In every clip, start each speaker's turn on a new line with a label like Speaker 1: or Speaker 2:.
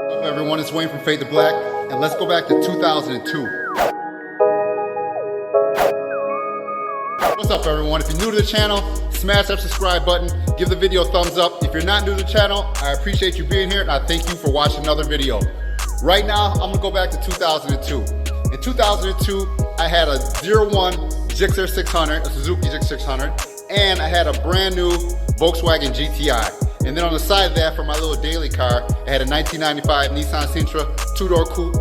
Speaker 1: What's up, everyone? It's Wayne from Fade to Black, and let's go back to 2002. What's up, everyone? If you're new to the channel, smash that subscribe button, give the video a thumbs up. If you're not new to the channel, I appreciate you being here, and I thank you for watching another video. Right now, I'm gonna go back to 2002. In 2002, I had a 01 Gixxer 600, a Suzuki Gixxer 600, and I had a brand new Volkswagen GTI. And then on the side of that, for my little daily car, I had a 1995 Nissan Sentra 2-door coupe.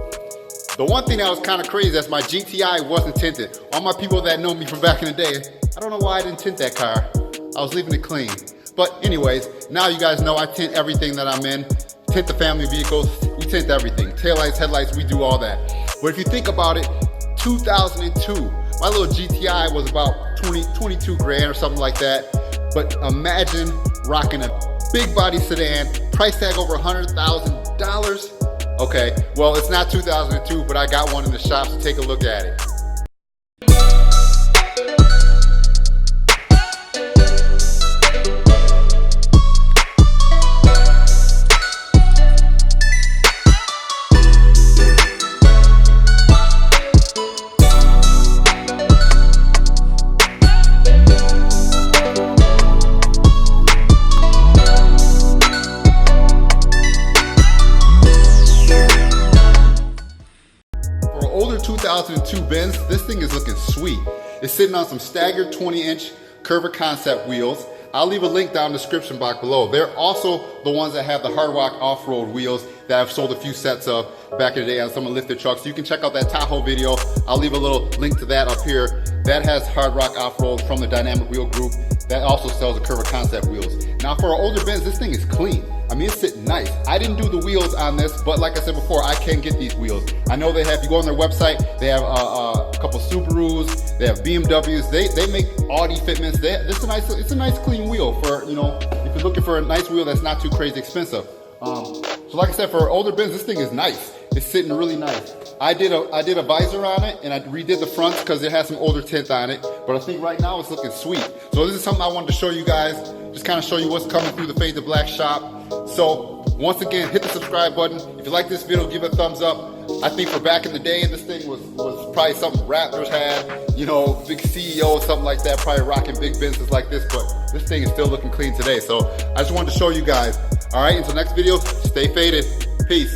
Speaker 1: The one thing that was kind of crazy is my GTI wasn't tinted. All my people that know me from back in the day, I don't know why I didn't tint that car. I was leaving it clean. But anyways, now you guys know I tint everything that I'm in. Tint the family vehicles, we tint everything. Taillights, headlights, we do all that. But if you think about it, 2002, my little GTI was about 22 grand or something like that. But imagine rocking a big body sedan, price tag over $100,000. Okay, well, it's not 2002, but I got one in the shop, so take a look at it. For older 2002 Benz, this thing is looking sweet. It's sitting on some Staggered 20-inch Curva concept wheels. I'll leave a link down in the description box below. They're also the ones that have the hard rock off-road wheels that I've sold a few sets of back in the day on some of the lifted trucks. So you can check out that Tahoe video. I'll leave a little link to that up here. That has hard rock off-road from the Dynamic Wheel Group. That also sells the Curva concept wheels. Now for an older Benz, this thing is clean. I mean, it's sitting nice. I didn't do the wheels on this, but like I said before, I can get these wheels. I know they have, you go on their website, they have a couple Subarus, they have BMWs, they make Audi fitments. It's a nice clean wheel for, you know, if you're looking for a nice wheel that's not too crazy expensive. So like I said, for older Benz, this thing is nice. It's sitting really nice. I did a visor on it, and I redid the fronts because it has some older tint on it, but I think right now it's looking sweet. So this is something I wanted to show you guys, just kind of show you what's coming through the Fade to Black shop. So once again, hit the subscribe button. If you like this video, give it a thumbs up. I think for back in the day, this thing was probably something Raptors had, you know, big CEO, something like that, probably rocking big business like this, but this thing is still looking clean today. So I just wanted to show you guys. All right, until next video, stay faded. Peace.